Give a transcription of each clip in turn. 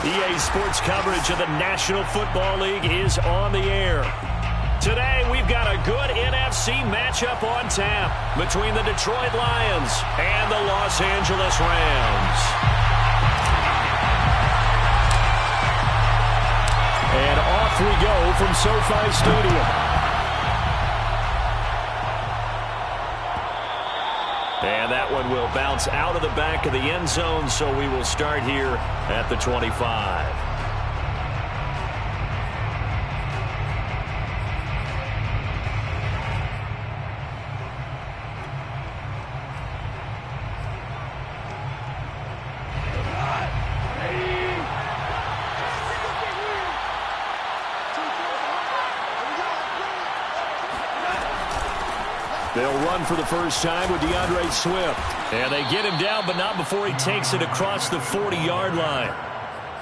EA Sports coverage of the National Football League is on the air. Today, we've got a good NFC matchup on tap between the Detroit Lions and the Los Angeles Rams. And off we go from SoFi Stadium. And that one will bounce out of the back of the end zone, so we will start here at the 25. They'll run for the first time with DeAndre Swift. And they get him down, but not before he takes it across the 40-yard line.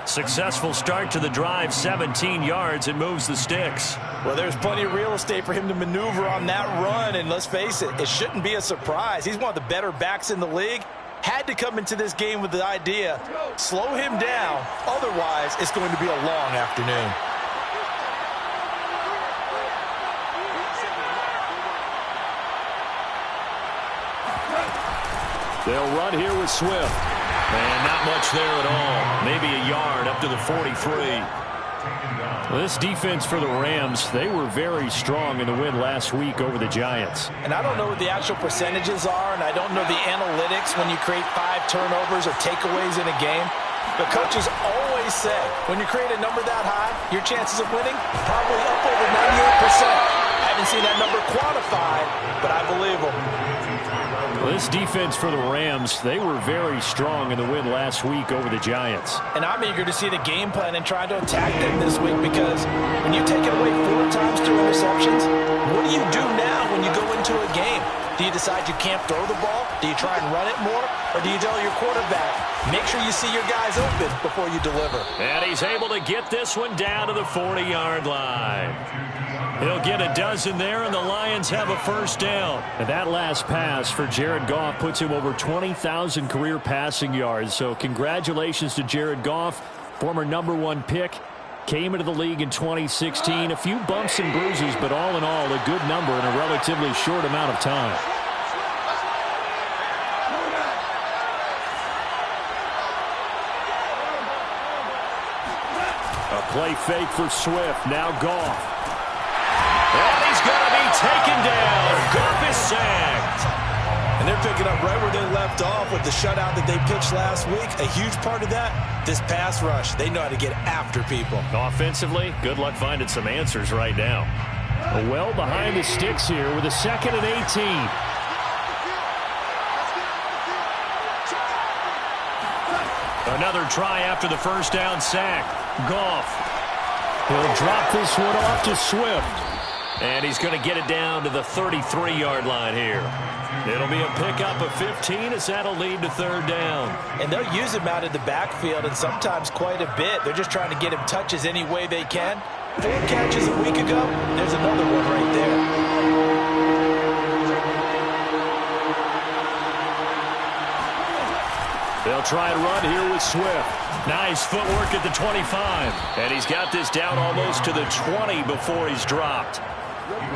Successful start to the drive, 17 yards, and moves the sticks. Well, there's plenty of real estate for him to maneuver on that run, and let's face it, it shouldn't be a surprise. He's one of the better backs in the league. Had to come into this game with the idea, slow him down, otherwise it's going to be a long afternoon. They'll run here with Swift. And not much there at all. Maybe a yard up to the 43. Well, this defense for the Rams, they were very strong in the win last week over the Giants. And I don't know what the actual percentages are, and I don't know the analytics when you create 5 turnovers or takeaways in a game. But coaches always say, when you create a number that high, your chances of winning probably up over 98%. I haven't seen that number quantified, but I believe them. Well, this defense for the Rams, they were very strong in the win last week over the Giants. And I'm eager to see the game plan and try to attack them this week, because when you take it away 4 times through interceptions, what do you do now when you go into a game? Do you decide you can't throw the ball? Do you try and run it more? Or do you tell your quarterback, make sure you see your guys open before you deliver? And he's able to get this one down to the 40-yard line. He'll get a dozen there, and the Lions have a first down. And that last pass for Jared Goff puts him over 20,000 career passing yards. So congratulations to Jared Goff, former #1 pick. Came into the league in 2016. A few bumps and bruises, but all in all, a good number in a relatively short amount of time. A play fake for Swift. Now Goff. And he's going to be taken down. Goff is sacked. And they're picking up right where they left off with the shutout that they pitched last week. A huge part of that, this pass rush. They know how to get after people. Offensively, good luck finding some answers right now. Well behind the sticks here with a 2nd and 18. Another try after the first down sack. Goff. He'll drop this one off to Swift. And he's going to get it down to the 33-yard line here. It'll be a pickup of 15 as that'll lead to 3rd down. And they'll use him out of the backfield, and sometimes quite a bit. They're just trying to get him touches any way they can. 4 catches a week ago, there's another one right there. They'll try and run here with Swift. Nice footwork at the 25. And he's got this down almost to the 20 before he's dropped.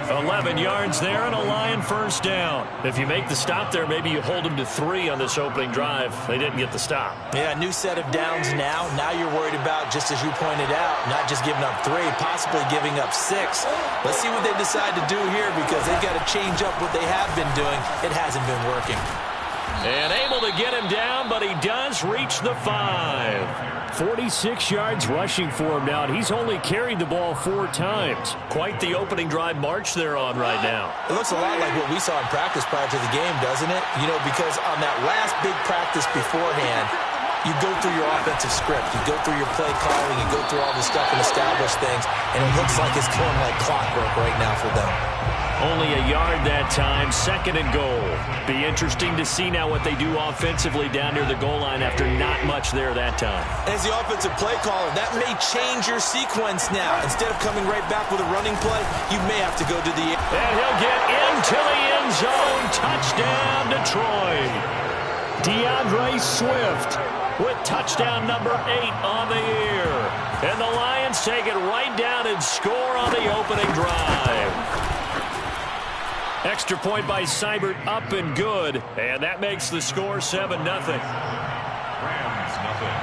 11 yards there and a Lion first down. If you make the stop there, maybe you hold them to 3 on this opening drive. They didn't get the stop. Yeah, new set of downs now. Now you're worried about, just as you pointed out, not just giving up 3, possibly giving up 6. Let's see what they decide to do here, because they've got to change up what they have been doing. It hasn't been working. And able to get him down, but he does reach the 5. 46 yards rushing for him now, and he's only carried the ball 4 times. Quite the opening drive march they're on right now. It looks a lot like what we saw in practice prior to the game, doesn't it? You know, because on that last big practice beforehand, you go through your offensive script, you go through your play calling, you go through all the stuff and establish things, and it looks like it's going like clockwork right now for them. Only a yard that time, 2nd and goal. Be interesting to see now what they do offensively down near the goal line after not much there that time. As the offensive play caller, that may change your sequence now. Instead of coming right back with a running play, you may have to go to the... And he'll get into the end zone. Touchdown, Detroit. DeAndre Swift with touchdown number 8 on the year. take it right down and score on the opening drive. Extra point by Seibert, up and good, and that makes the score 7-0. Rams, nothing.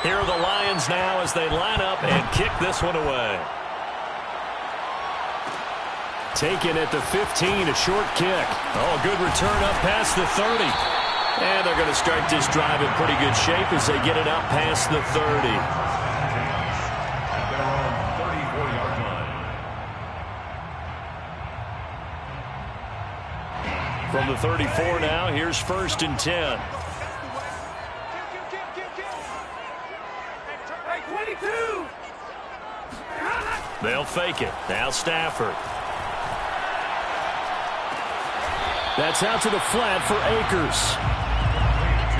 Here are the Lions now as they line up and kick this one away. Taken at the 15, a short kick. Oh, good return up past the 30. And they're going to start this drive in pretty good shape as they get it out past the 30. At their own 34-yard line. From the 34 now, here's 1st and 10. They'll fake it. Now Stafford. That's out to the flat for Akers.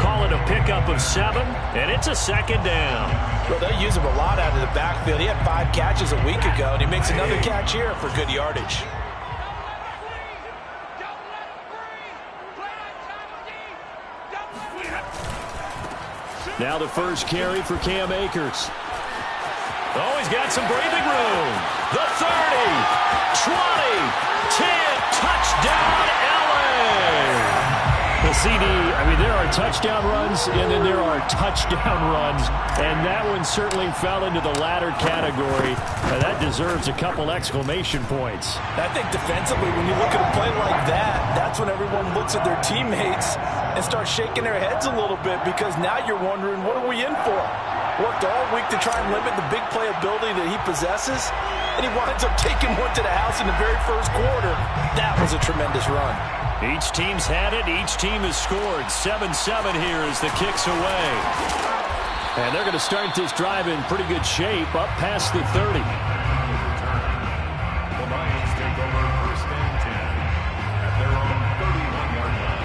Call it a pickup of 7, and it's a 2nd down. Well, they'll use him a lot out of the backfield. He had 5 catches a week ago, and he makes another catch here for good yardage. Now the first carry for Cam Akers. Oh, he's got some breathing room. The 30, 20, 10, touchdown, LA. The CD, I mean, there are touchdown runs, and then there are touchdown runs, and that one certainly fell into the latter category. That deserves a couple exclamation points. I think defensively, when you look at a play like that, that's when everyone looks at their teammates and starts shaking their heads a little bit, because now you're wondering, what are we in for? Worked all week to try and limit the big play ability that he possesses, and he winds up taking one to the house in the very first quarter. That was a tremendous run. Each team's had it. Each team has scored. 7-7 here as the kick's away. And they're going to start this drive in pretty good shape up past the 30. The Lions take over 1st and 10 at their own 31-yard line.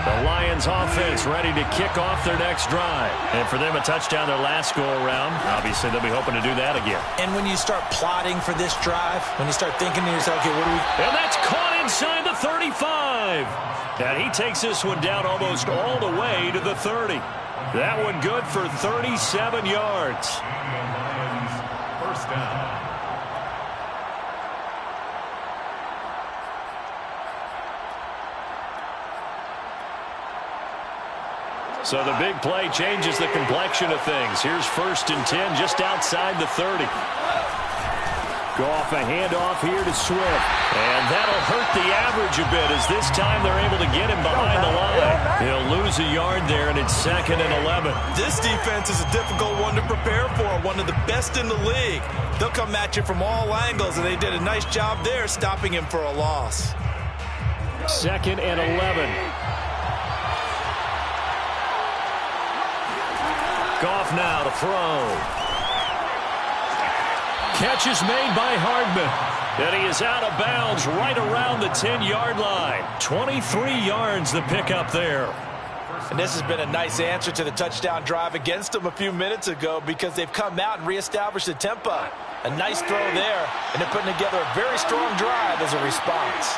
The Lions offense ready to kick off their next drive. And for them, a touchdown their last go-around. Obviously, they'll be hoping to do that again. And when you start plotting for this drive, when you start thinking to yourself, okay, what do we... And that's caught inside the 35. And he takes this one down almost all the way to the 30. That one good for 37 yards. Lions, 1st down. So the big play changes the complexion of things. Here's 1st and 10 just outside the 30. Goff a handoff here to Swift. And that'll hurt the average a bit as this time they're able to get him behind the line. He'll lose a yard there, and it's 2nd and 11. This defense is a difficult one to prepare for, one of the best in the league. They'll come at you from all angles, and they did a nice job there stopping him for a loss. 2nd and 11. Goff now to throw. Catch is made by Hardman. And he is out of bounds right around the 10-yard line. 23 yards the pickup there. And this has been a nice answer to the touchdown drive against them a few minutes ago, because they've come out and reestablished the tempo. A nice throw there, and they're putting together a very strong drive as a response.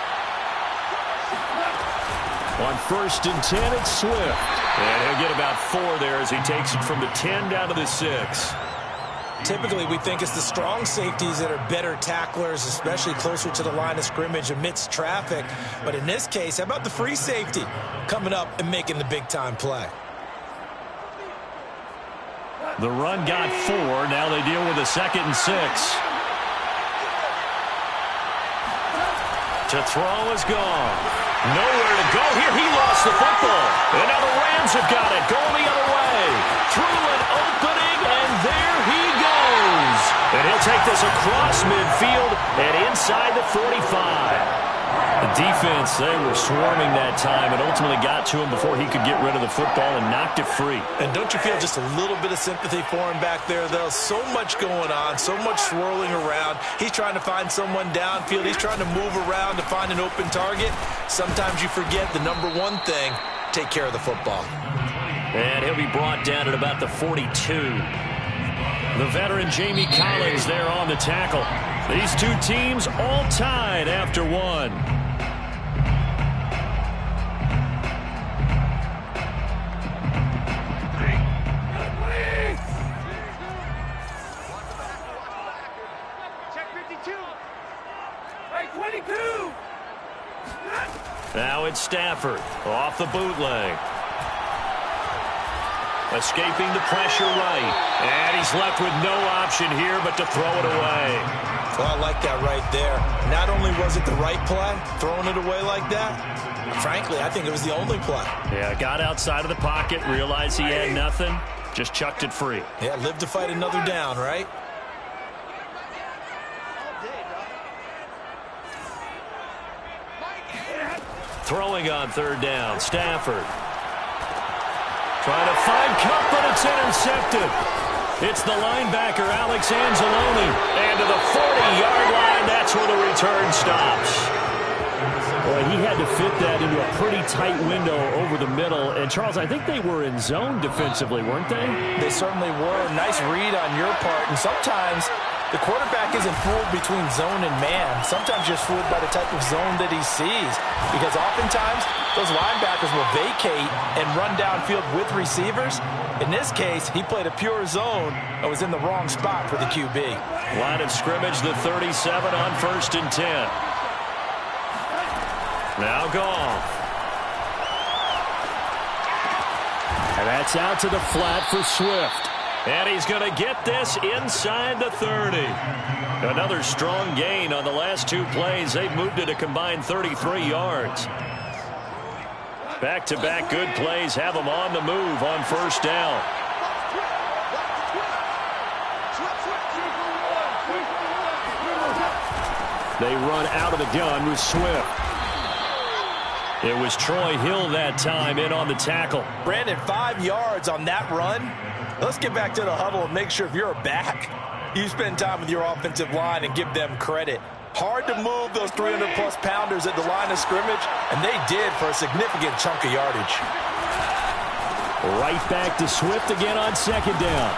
On 1st and 10, it's Swift. And he'll get about 4 there as he takes it from the 10 down to the 6. Typically, we think it's the strong safeties that are better tacklers, especially closer to the line of scrimmage amidst traffic. But in this case, how about the free safety coming up and making the big-time play? The run got 4. Now they deal with a 2nd and 6. To throw is gone. Nowhere to go here. He lost the football. And now the Rams have got it. Going the other way. Through an opening, and there he goes. And he'll take this across midfield and inside the 45. The defense, they were swarming that time and ultimately got to him before he could get rid of the football and knocked it free. And don't you feel just a little bit of sympathy for him back there, though? So much going on, so much swirling around. He's trying to find someone downfield. He's trying to move around to find an open target. Sometimes you forget the number one thing, take care of the football. And he'll be brought down at about the 42. The veteran Jamie Collins there on the tackle. These two teams all tied after one. it's Stafford off the bootleg. Escaping the pressure right. And he's left with no option here but to throw it away. Well, I like that right there. Not only was it the right play, throwing it away like that, frankly, I think it was the only play. Yeah, got outside of the pocket, realized he had nothing, just chucked it free. Yeah, live to fight another down, right? Throwing on third down, Stafford. Trying to find Kupp, but it's intercepted. It's the linebacker, Alex Anzalone. And to the 40-yard line, that's where the return stops. Boy, he had to fit that into a pretty tight window over the middle. And, Charles, I think they were in zone defensively, weren't they? They certainly were. Nice read on your part. And sometimes the quarterback isn't fooled between zone and man. Sometimes you're fooled by the type of zone that he sees. Because oftentimes, those linebackers will vacate and run downfield with receivers. In this case, he played a pure zone and was in the wrong spot for the QB. Line of scrimmage, the 37 on 1st and 10. Now Goff. And that's out to the flat for Swift. And he's going to get this inside the 30. Another strong gain on the last 2 plays. They've moved it a combined 33 yards. Back-to-back good plays have them on the move on 1st down. They run out of the gun with Swift. It was Troy Hill that time in on the tackle. Brandon, 5 yards on that run. Let's get back to the huddle and make sure if you're a back, you spend time with your offensive line and give them credit. Hard to move those 300-plus pounders at the line of scrimmage, and they did for a significant chunk of yardage. Right back to Swift again on 2nd down.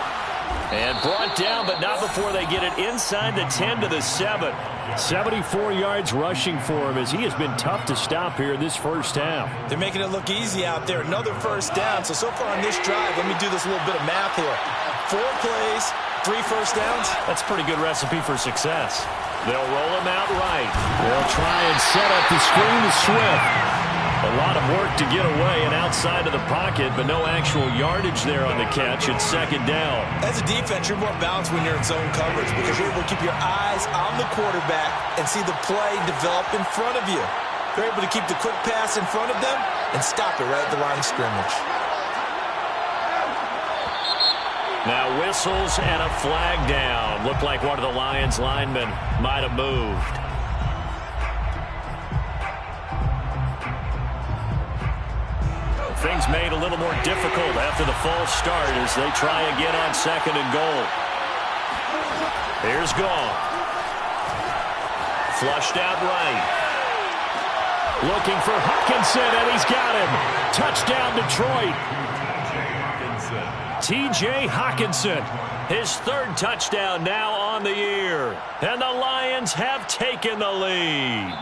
And brought down, but not before they get it inside the 10 to the 7. 74 yards rushing for him as he has been tough to stop here in this first half. They're making it look easy out there. Another 1st down. So far on this drive, let me do this little bit of math here. 4 plays, 3 first downs. That's a pretty good recipe for success. They'll roll him out right. They'll try and set up the screen to Swift. A lot of work to get away and outside of the pocket, but no actual yardage there on the catch. It's 2nd down. As a defense, you're more balanced when you're in zone coverage because you're able to keep your eyes on the quarterback and see the play develop in front of you. You're able to keep the quick pass in front of them and stop it right at the line of scrimmage. Now whistles and a flag down. Looked like one of the Lions linemen might have moved. Things made a little more difficult after the false start as they try again on 2nd and goal. Here's Goff. Flushed out right. Looking for Hockenson, and he's got him. Touchdown, Detroit. T.J. Hockenson, his 3rd touchdown now on the year. And the Lions have taken the lead.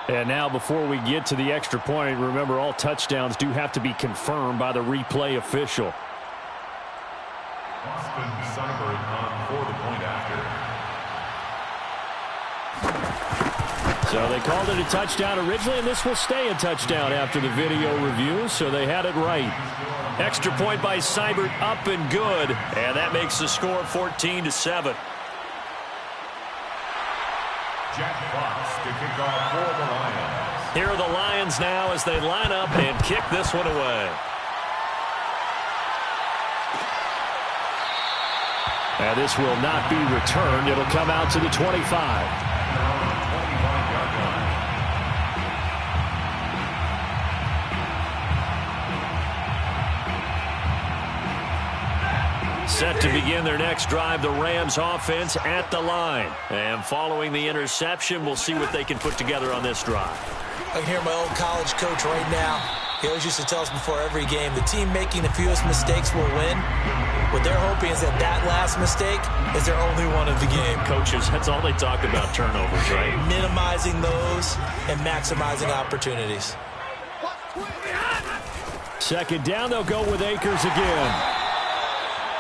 And now before we get to the extra point, remember all touchdowns do have to be confirmed by the replay official. Austin Sundberg on for the point after. So they called it a touchdown originally, and this will stay a touchdown after the video review, so they had it right. Extra point by Seibert, up and good, and that makes the score 14-7. Jack Fox to kick off for the Lions. Here are the Lions now as they line up and kick this one away. And this will not be returned. It'll come out to the 25. Set to begin their next drive, the Rams offense at the line. And following the interception, we'll see what they can put together on this drive. I can hear my old college coach right now. He always used to tell us before every game, the team making the fewest mistakes will win. What they're hoping is that last mistake is their only one of the game. Coaches, that's all they talk about, turnovers, right? Minimizing those and maximizing opportunities. 2nd down, they'll go with Akers again.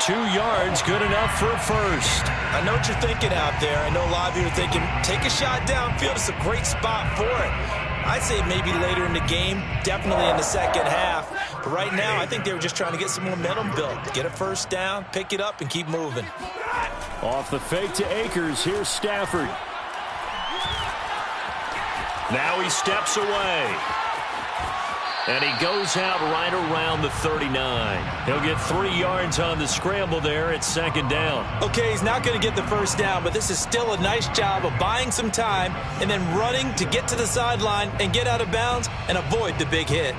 2 yards, good enough for a first. I know what you're thinking out there. I know a lot of you are thinking, take a shot downfield. It's a great spot for it. I'd say maybe later in the game, definitely in the second half. But right now, I think they were just trying to get some momentum built. Get a first down, pick it up, and keep moving. Off the fake to Akers. Here's Stafford. Now he steps away. And he goes out right around the 39. He'll get 3 yards on the scramble there. It's second down. Okay, he's not going to get the first down, but this is still a nice job of buying some time and then running to get to the sideline and get out of bounds and avoid the big hit.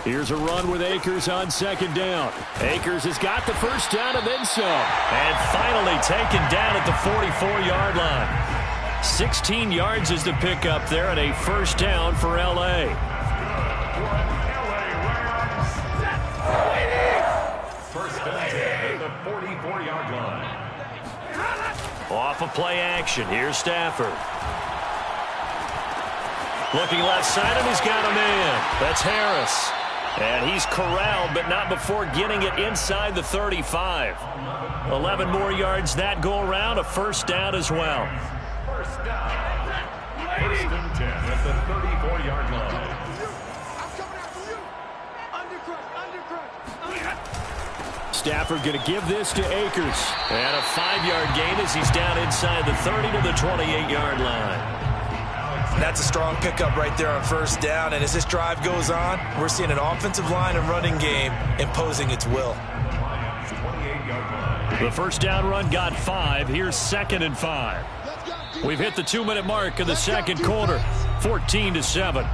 Here's a run with Akers on second down. Akers has got the first down and then some. And finally taken down at the 44-yard line. 16 yards is the pickup there and a first down for L.A. First down at the 44-yard line. Off of play action. Here's Stafford. Looking left side, and he's got a man. That's Harris. And he's corralled, but not before getting it inside the 35. 11 more yards that go around, a first down as well. First down. First and 10 at the 34-yard line. Stafford going to give this to Akers. And a 5-yard gain as he's down inside the 30 to the 28-yard line. That's a strong pickup right there on first down. And as this drive goes on, we're seeing an offensive line and running game imposing its will. The first down run got 5. Here's second and 5. We've hit the 2-minute mark of the second quarter. 14-7.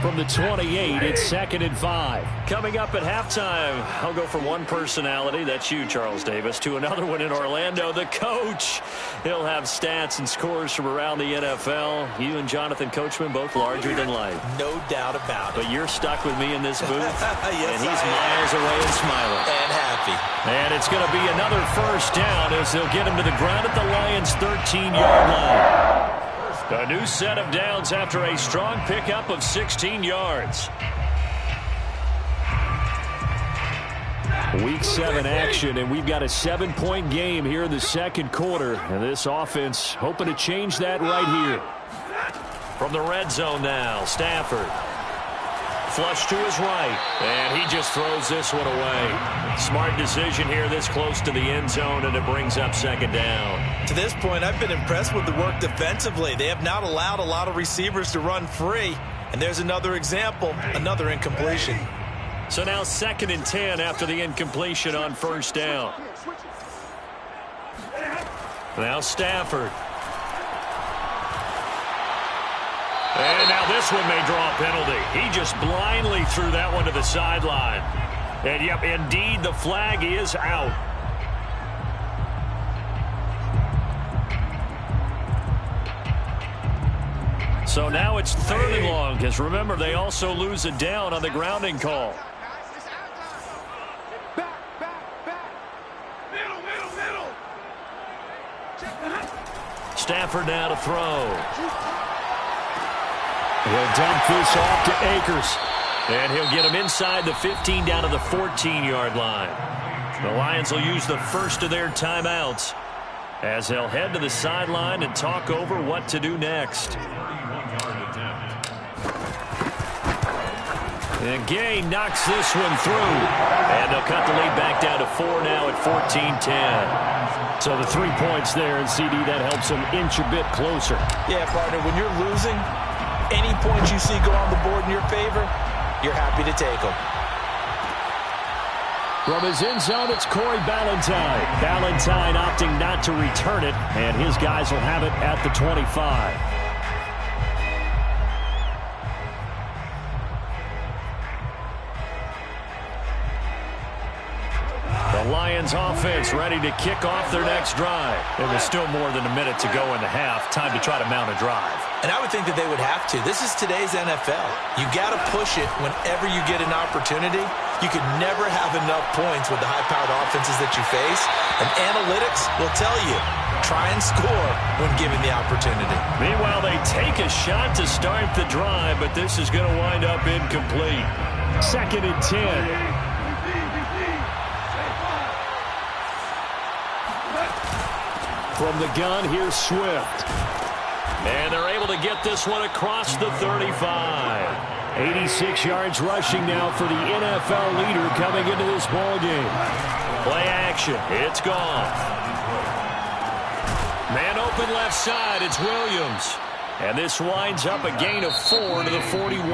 From the 28, it's second and 5. Coming up at halftime, I'll go from one personality, that's you, Charles Davis, to another one in Orlando, the coach. He'll have stats and scores from around the NFL. You and Jonathan Coachman, both larger than life. No doubt about it. But you're stuck with me in this booth, Yes, and he's miles away and smiling. And happy. And it's going to be another first down as they'll get him to the ground at the Lions' 13-yard line. A new set of downs after a strong pickup of 16 yards. Week 7 action, and we've got a 7-point game here in the second quarter. And this offense hoping to change that right here. From the red zone now, Stafford. Flush to his right, and he just throws this one away. Smart decision here this close to the end zone, and it brings up second down. To this point, I've been impressed with the work defensively. They have not allowed a lot of receivers to run free. And there's another example, another incompletion. So now second and 10 after the incompletion on first down. Now Stafford. And now this one may draw a penalty. He just blindly threw that one to the sideline. And, yep, indeed, the flag is out. So now it's third and long, because remember, they also lose a down on the grounding call. Stafford now to throw. He'll dump this off to Akers. And he'll get him inside the 15 down to the 14-yard line. The Lions will use the first of their timeouts as they'll head to the sideline and talk over what to do next. And Gay knocks this one through. And they'll cut the lead back down to 4 now at 14-10. So the 3 points there, and CD, that helps them inch a bit closer. Yeah, partner, when you're losing, any points you see go on the board in your favor, you're happy to take them. From his end zone, it's Corey Ballantyne. Ballantyne opting not to return it, and his guys will have it at the 25. The Lions Lions offense ready to kick off their next drive. There was still more than a minute to go in the half. Time to try to mount a drive. And I would think that they would have to. This is today's NFL. You got to push it whenever you get an opportunity. You could never have enough points with the high-powered offenses that you face. And analytics will tell you, try and score when given the opportunity. Meanwhile, they take a shot to start the drive, but this is going to wind up incomplete. 2nd and 10. From the gun, here's Swift. And they're able to get this one across the 35. 86 yards rushing now for the NFL leader coming into this ballgame. Play action. It's gone. Man open left side. It's Williams. And this winds up a gain of 4 to the 41.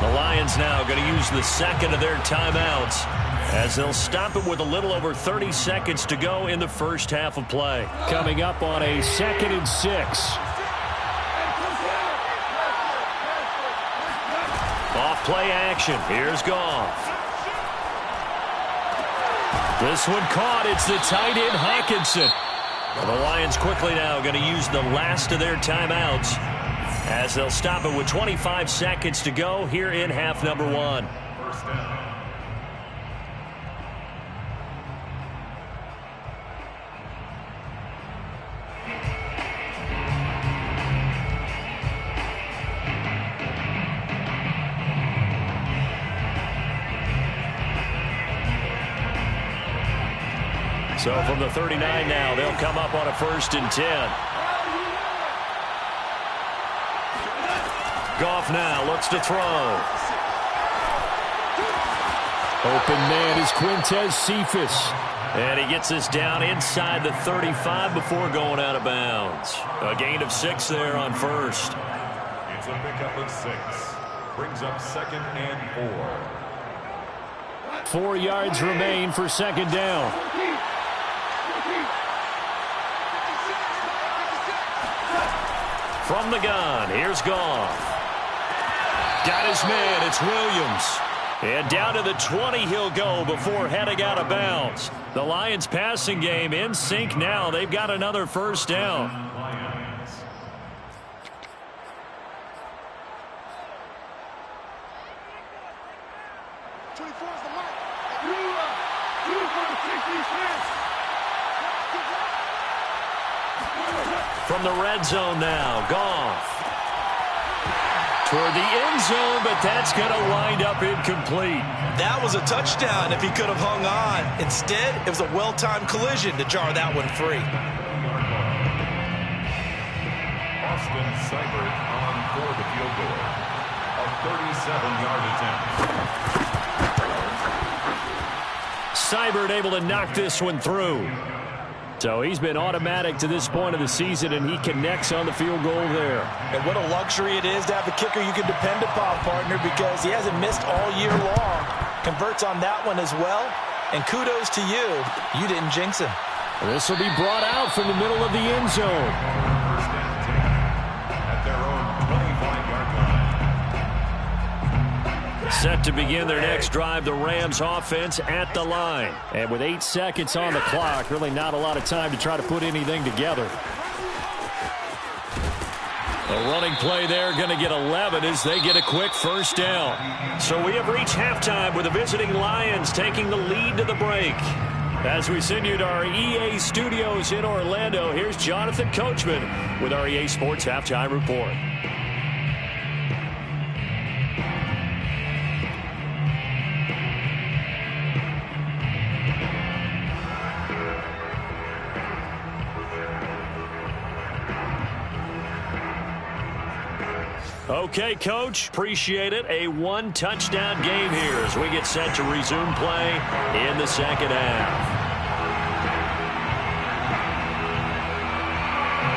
The Lions now going to use the second of their timeouts, as they'll stop it with a little over 30 seconds to go in the first half of play. Coming up on a 2nd and 6. Off play action. Here's Goff. This one caught. It's the tight end Hockenson. The Lions quickly now going to use the last of their timeouts, as they'll stop it with 25 seconds to go here in half number 1. First down. So from the 39 now, they'll come up on a 1st and 10. Goff now looks to throw. Open man is Quintez Cephus. And he gets this down inside the 35 before going out of bounds. A gain of 6 there on 1st. It's a pickup of 6. Brings up 2nd and 4. 4 yards remain for 2nd down. From the gun, here's Goff. Got his man, it's Williams. And down to the 20 he'll go before heading out of bounds. The Lions passing game in sync now. They've got another 1st down. Lions. From the red zone now, Goff. Toward the end zone, but that's going to wind up incomplete. That was a touchdown if he could have hung on. Instead, it was a well-timed collision to jar that one free. Austin Seibert on for the field goal. A 37-yard attempt. Seibert able to knock this one through. So he's been automatic to this point of the season, and he connects on the field goal there. And what a luxury it is to have a kicker you can depend upon, partner, because he hasn't missed all year long. Converts on that one as well. And kudos to you. You didn't jinx him. This will be brought out from the middle of the end zone. First and 10 at their own 25-yard line. Set to begin their next drive, the Rams offense at the line. And with 8 seconds on the clock, really not a lot of time to try to put anything together. A running play there, going to get 11 as they get a quick 1st down. So we have reached halftime with the visiting Lions taking the lead to the break. As we send you to our EA studios in Orlando, here's Jonathan Coachman with our EA Sports Halftime Report. Okay, Coach, appreciate it. A 1-touchdown game here as we get set to resume play in the 2nd half.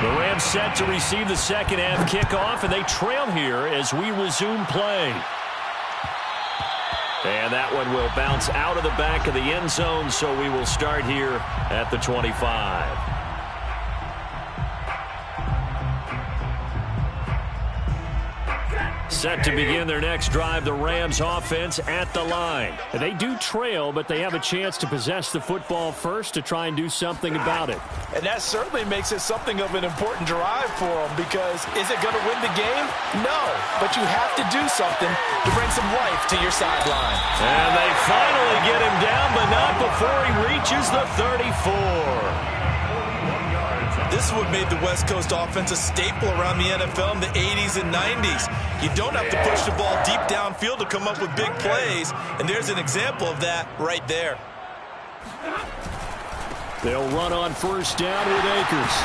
The Rams set to receive the 2nd half kickoff, and they trail here as we resume play. And that one will bounce out of the back of the end zone, so we will start here at the 25. Set to begin their next drive, the Rams offense at the line. They do trail, but they have a chance to possess the football first to try and do something about it. And that certainly makes it something of an important drive for them, because is it going to win the game? No, but you have to do something to bring some life to your sideline. And they finally get him down, but not before he reaches the 34. This is what made the West Coast offense a staple around the NFL in the 80s and 90s. You don't have to push the ball deep downfield to come up with big plays, and there's an example of that right there. They'll run on first down with Akers.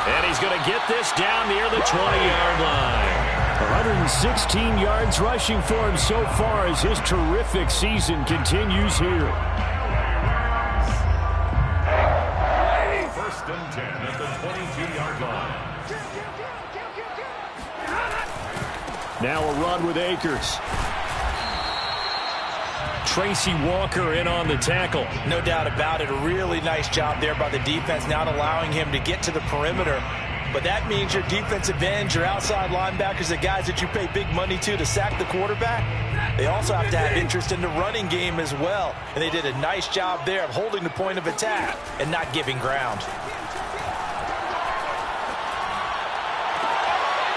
And he's going to get this down near the 20-yard line. 116 yards rushing for him so far as his terrific season continues here. First and 10 at the 22-yard line. Now a run with Akers. Tracy Walker in on the tackle. No doubt about it. A really nice job there by the defense, not allowing him to get to the perimeter. But that means your defensive ends, your outside linebackers, the guys that you pay big money to sack the quarterback, they also have to have interest in the running game as well. And they did a nice job there of holding the point of attack and not giving ground.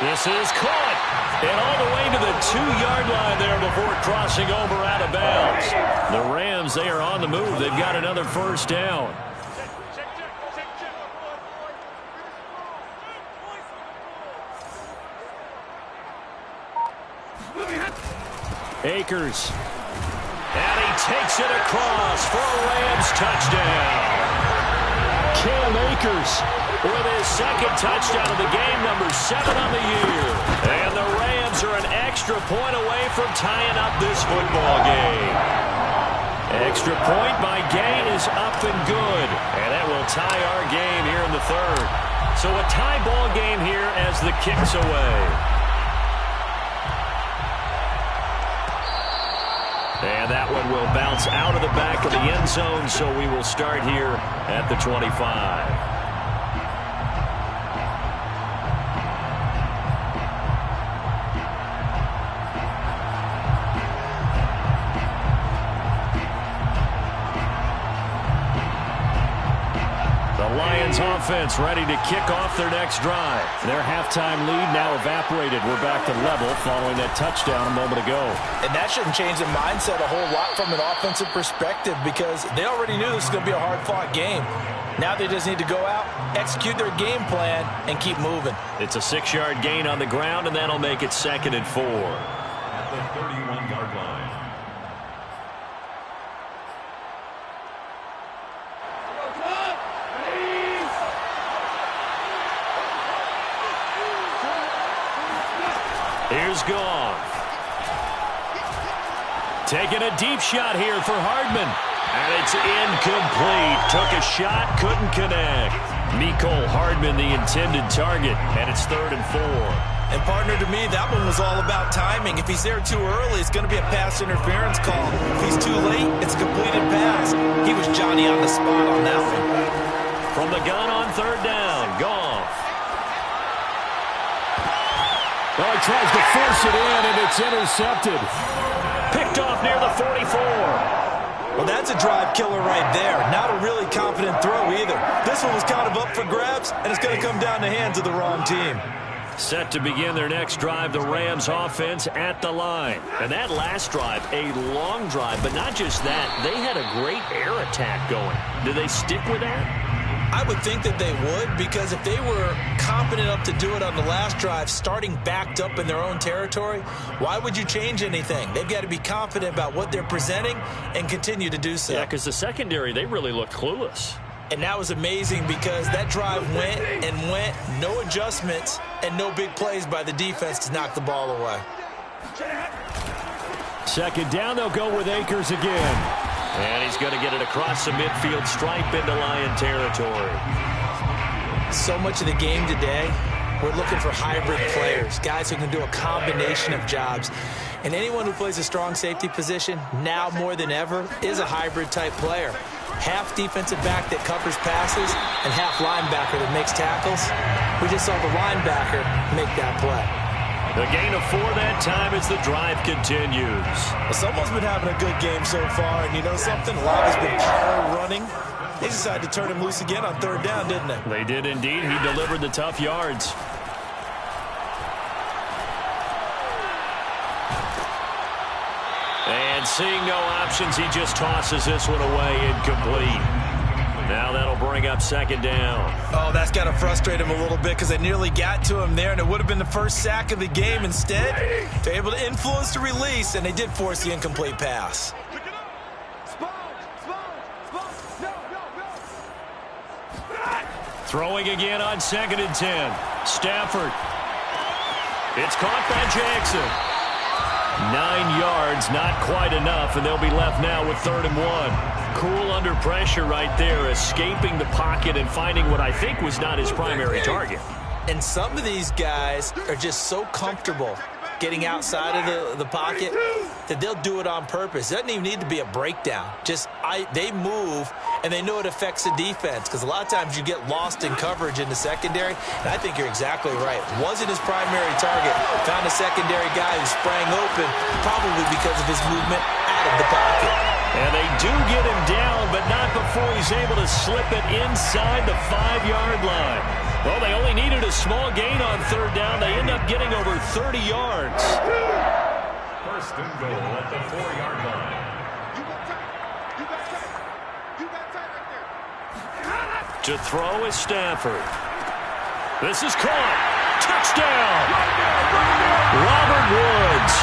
This is caught. And all the way to the 2-yard line there before crossing over out of bounds. The Rams, they are on the move. They've got another first down. Akers. And he takes it across for a Rams touchdown. Cam Akers with his second touchdown of the game, number 7 on the year. And the Rams are an extra point away from tying up this football game. Extra point by Gay is up and good. And that will tie our game here in the third. So a tie ball game here as the kick's away. And that one will bounce out of the back of the end zone, so we will start here at the 25. Offense ready to kick off their next drive. Their halftime lead now evaporated. We're back to level following that touchdown a moment ago. And that shouldn't change the mindset a whole lot from an offensive perspective, because they already knew this was going to be a hard-fought game. Now they just need to go out, execute their game plan, and keep moving. It's a 6-yard gain on the ground, and that'll make it 2nd and 4. At the 31-yard line. Here's Goff. Taking a deep shot here for Hardman. And it's incomplete. Took a shot, couldn't connect. Mecole Hardman, the intended target, and it's 3rd and 4. And partner, to me, that one was all about timing. If he's there too early, it's going to be a pass interference call. If he's too late, it's a completed pass. He was Johnny on the spot on that one. From the gun on 3rd down, Goff. Well, he tries to force it in, and it's intercepted. Picked off near the 44. Well, that's a drive killer right there. Not a really confident throw either. This one was kind of up for grabs, and it's going to come down the hands of the wrong team. Set to begin their next drive, the Rams offense at the line. And that last drive, a long drive, but not just that. They had a great air attack going. Do they stick with that? I would think that they would, because if they were confident enough to do it on the last drive, starting backed up in their own territory, why would you change anything? They've got to be confident about what they're presenting and continue to do so. Yeah, because the secondary, they really looked clueless. And that was amazing, because that drive went and went, no adjustments, and no big plays by the defense to knock the ball away. 2nd down, they'll go with Akers again. And he's going to get it across the midfield stripe into Lion territory. So much of the game today, we're looking for hybrid players, guys who can do a combination of jobs. And anyone who plays a strong safety position, now more than ever, is a hybrid type player. Half defensive back that covers passes and half linebacker that makes tackles. We just saw the linebacker make that play. The gain of 4 that time as the drive continues. Well, someone's been having a good game so far, and you know something? A lot has been power running. They decided to turn him loose again on 3rd down, didn't they? They did indeed. He delivered the tough yards. And seeing no options, he just tosses this one away, incomplete. Now that'll bring up 2nd down. Oh, that's got to frustrate him a little bit because they nearly got to him there, and it would have been the first sack of the game. Instead, they're able to influence the release, and they did force the incomplete pass. Throwing again on 2nd and 10. Stafford. It's caught by Jackson. 9 yards, not quite enough, and they'll be left now with 3rd and 1. Cool under pressure right there, escaping the pocket and finding what I think was not his primary target. And some of these guys are just so comfortable getting outside of the pocket that they'll do it on purpose. It doesn't even need to be a breakdown. They move, and they know it affects the defense because a lot of times you get lost in coverage in the secondary, and I think you're exactly right. Wasn't his primary target. Found a secondary guy who sprang open, probably because of his movement out of the pocket. And they do get him down, but not before he's able to slip it inside the 5-yard line. Well, they only needed a small gain on 3rd down. They end up getting over 30 yards. 1st and goal at the 4-yard line. To throw is Stafford. This is caught. Touchdown! Robert Woods,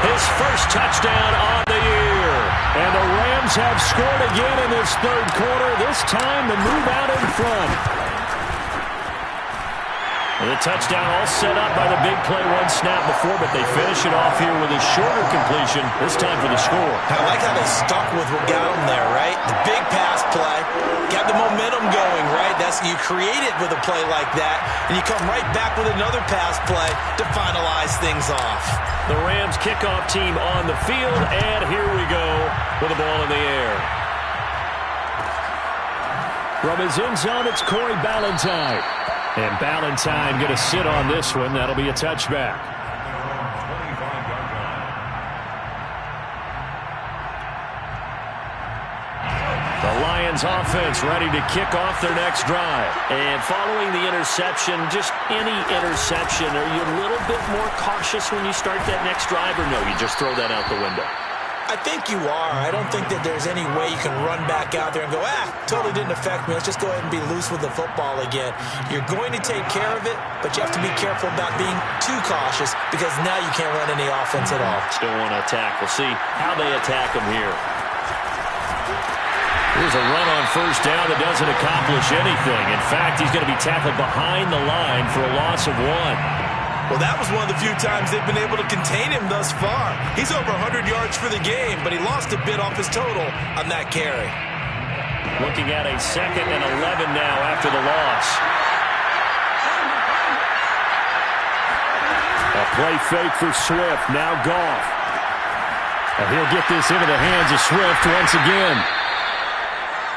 his first touchdown on the year. And the Rams have scored again in this 3rd quarter, this time to move out in front. The touchdown all set up by the big play one snap before, but they finish it off here with a shorter completion, this time for the score. I like how they stuck with what got them there, right? The big pass play, got the momentum going, right? You create it with a play like that, and you come right back with another pass play to finalize things off. The Rams kickoff team on the field, and here we go with the ball in the air. From his end zone, it's Corey Ballantyne. And Ballantyne going to sit on this one. That'll be a touchback. The Lions offense ready to kick off their next drive. And following the interception, just any interception, are you a little bit more cautious when you start that next drive, or no, you just throw that out the window? I think you are. I don't think that there's any way you can run back out there and go, totally didn't affect me. Let's just go ahead and be loose with the football again. You're going to take care of it, but you have to be careful about being too cautious because now you can't run any offense at all. Still want to attack. We'll see how they attack them here. Here's a run on 1st down that doesn't accomplish anything. In fact, he's going to be tackled behind the line for a loss of 1. Well, that was one of the few times they've been able to contain him thus far. He's over 100 yards for the game, but he lost a bit off his total on that carry. Looking at a 2nd and 11 now after the loss. A play fake for Swift. Now Goff. And he'll get this into the hands of Swift once again.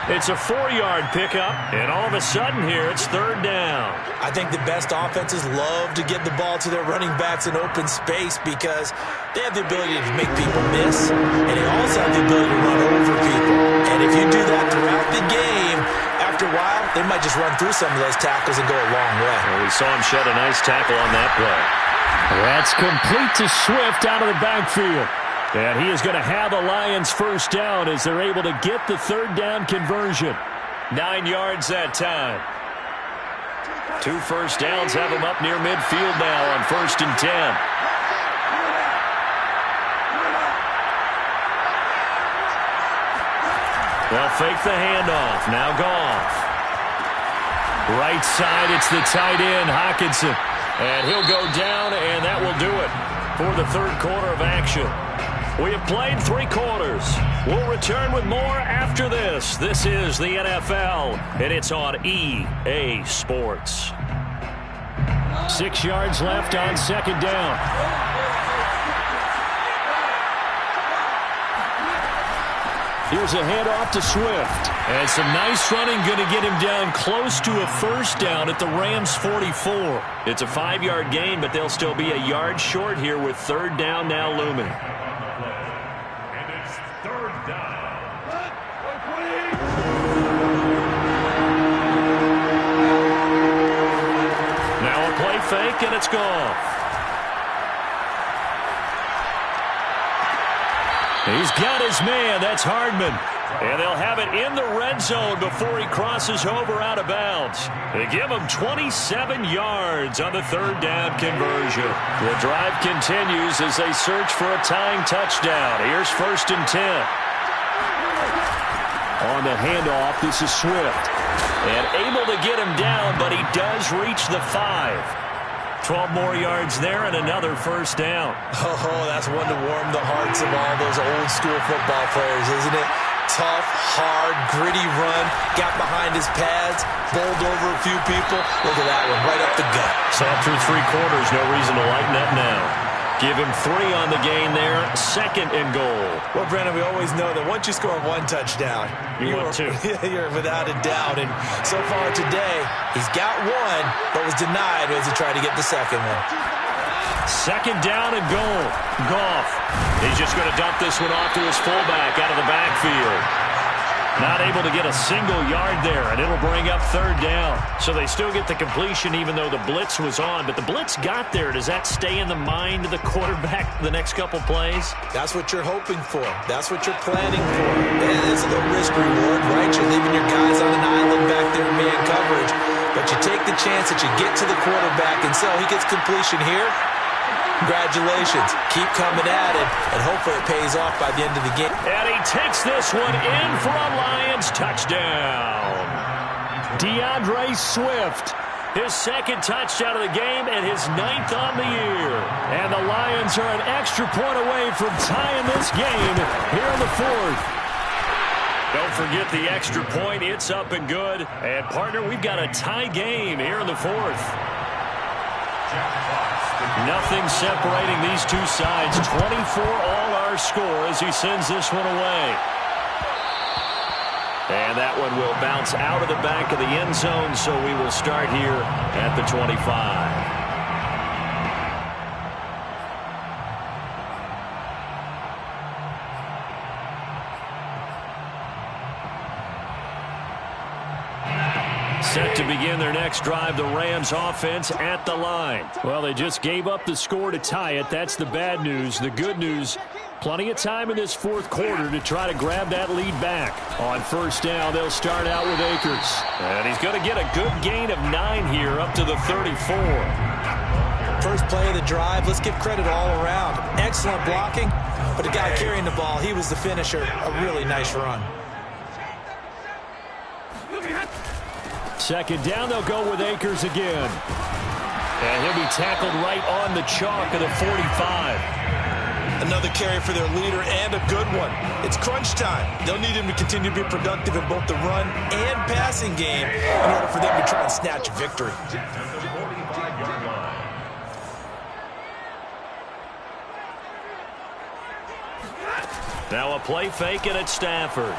It's a 4-yard pickup, and all of a sudden here, it's 3rd down. I think the best offenses love to get the ball to their running backs in open space because they have the ability to make people miss, and they also have the ability to run over people. And if you do that throughout the game, after a while, they might just run through some of those tackles and go a long way. Well, we saw him shed a nice tackle on that play. That's complete to Swift out of the backfield. And he is going to have the Lions 1st down as they're able to get the 3rd down conversion. 9 yards that time. 2 first downs have him up near midfield now on 1st and 10. They'll fake the handoff. Now Goff. Right side, it's the tight end, Hockenson. And he'll go down, and that will do it for the 3rd quarter of action. We have played 3 quarters. We'll return with more after this. This is the NFL, and it's on EA Sports. 6 yards left on 2nd down. Here's a handoff to Swift. And some nice running going to get him down close to a first down at the Rams' 44. It's a 5-yard gain, but they'll still be a yard short here with third down now looming. And it's third down. Now a play fake, and it's gone. He's got his man. That's Hardman. And they'll have it in the red zone before he crosses over out of bounds. They give him 27 yards on the third down conversion. The drive continues as they search for a tying touchdown. Here's 1st and 10. On the handoff, this is Swift. And able to get him down, but he does reach the 5. 12 more yards there and another first down. Oh, that's one to warm the hearts of all those old-school football players, isn't it? Tough, hard, gritty run. Got behind his pads, bowled over a few people. Look at that one, right up the gut. Sat through 3 quarters, no reason to lighten up now. Give him 3 on the gain there, 2nd and goal. Well, Brandon, we always know that once you score 1 touchdown, you want 2. You're without a doubt. And so far today, he's got 1, but was denied as he tried to get the second one. 2nd down and goal. Goff. He's just going to dump this one off to his fullback out of the backfield. Not able to get a single yard there, and it'll bring up third down. So they still get the completion even though the blitz was on. But the blitz got there. Does that stay in the mind of the quarterback the next couple plays? That's what you're hoping for. That's what you're planning for. It's a risk reward, right? You're leaving your guys on an island back there in man coverage. But you take the chance that you get to the quarterback, and so he gets completion here. Congratulations. Keep coming at it, and hopefully it pays off by the end of the game. And he takes this one in for a Lions touchdown. DeAndre Swift, his 2nd touchdown of the game and his 9th on the year. And the Lions are an extra point away from tying this game here in the 4th. Don't forget the extra point. It's up and good. And, partner, we've got a tie game here in the 4th. Nothing separating these two sides. 24 all our score as he sends this one away. And that one will bounce out of the back of the end zone, so we will start here at the 25. Set to begin their next drive, the Rams offense at the line. Well, they just gave up the score to tie it. That's the bad news. The good news, plenty of time in this 4th quarter to try to grab that lead back. On 1st down, they'll start out with Akers. And he's going to get a good gain of 9 here up to the 34. First play of the drive, let's give credit all around. Excellent blocking, but the guy carrying the ball, he was the finisher. A really nice run. 2nd down, they'll go with Akers again. And he'll be tackled right on the chalk of the 45. Another carry for their leader and a good one. It's crunch time. They'll need him to continue to be productive in both the run and passing game in order for them to try and snatch a victory. Now a play fake, and it's Stafford.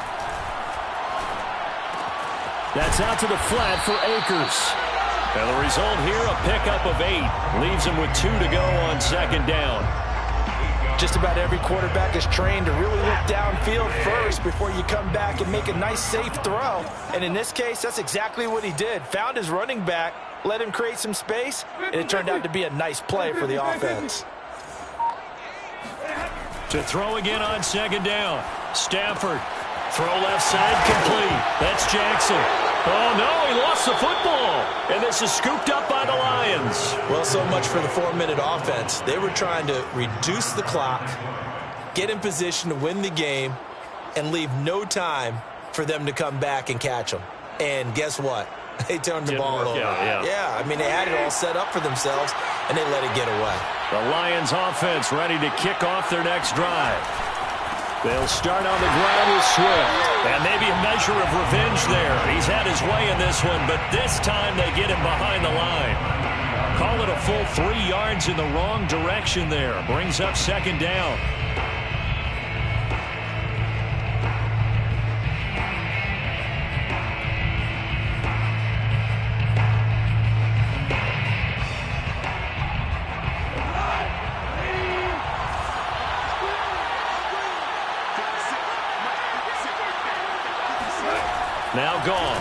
That's out to the flat for Akers. And the result here, a pickup of 8. Leaves him with 2 to go on 2nd down. Just about every quarterback is trained to really look downfield first before you come back and make a nice, safe throw. And in this case, that's exactly what he did. Found his running back, let him create some space, and it turned out to be a nice play for the offense. To throw again on 2nd down. Stafford. Throw left side, complete. That's Jackson. Oh, no, he lost the football. And this is scooped up by the Lions. Well, so much for the 4-minute offense. They were trying to reduce the clock, get in position to win the game, and leave no time for them to come back and catch them. And guess what? They turned the ball over. Yeah, I mean, they had it all set up for themselves, and they let it get away. The Lions offense ready to kick off their next drive. They'll start on the ground with Swift. And maybe a measure of revenge there. He's had his way in this one, but this time they get him behind the line. Call it a full 3 yards in the wrong direction there. Brings up 2nd down. Now Goff.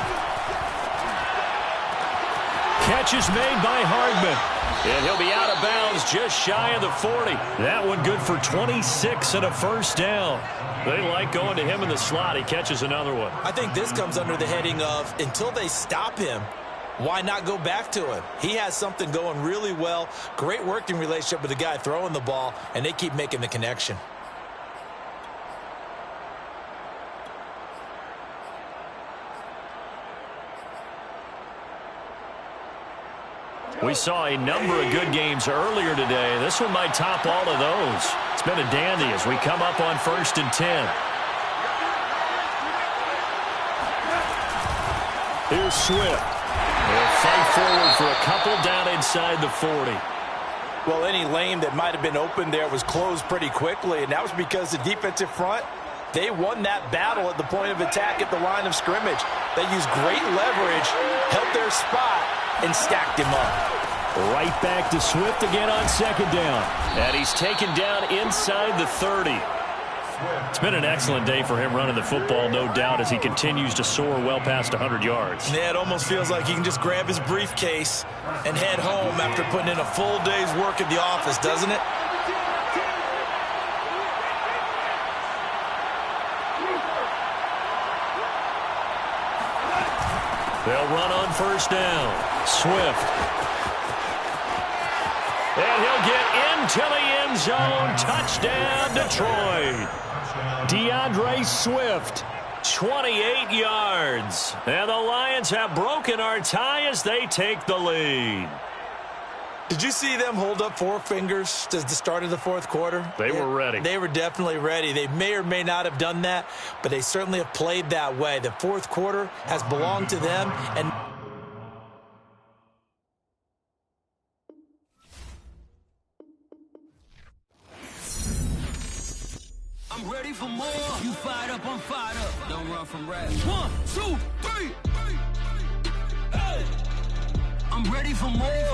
Catch is made by Hardman. And he'll be out of bounds just shy of the 40. That one good for 26 and a first down. They like going to him in the slot. He catches another one. I think this comes under the heading of until they stop him, why not go back to him? He has something going really well. Great working relationship with the guy throwing the ball, and they keep making the connection. We saw a number of good games earlier today. This one might top all of those. It's been a dandy as we come up on 1st and 10. Here's Swift. They'll fight forward for a couple down inside the 40. Well, any lane that might have been open there was closed pretty quickly, and that was because the defensive front, they won that battle at the point of attack at the line of scrimmage. They used great leverage, held their spot, and stacked him up. Right back to Swift again on 2nd down. And he's taken down inside the 30. It's been an excellent day for him running the football, no doubt, as he continues to soar well past 100 yards. Yeah, it almost feels like he can just grab his briefcase and head home after putting in a full day's work at the office, doesn't it? They'll run on 1st down. Swift. And he'll get into the end zone. Touchdown, Detroit. DeAndre Swift, 28 yards. And the Lions have broken our tie as they take the lead. Did you see them hold up 4 fingers at the start of the 4th quarter? They were ready. They were definitely ready. They may or may not have done that, but they certainly have played that way. The 4th quarter has belonged to them. And I'm ready for more. You fired up, I'm fired up. Don't run from rap. 1, 2, 3. Hey. I'm ready for more.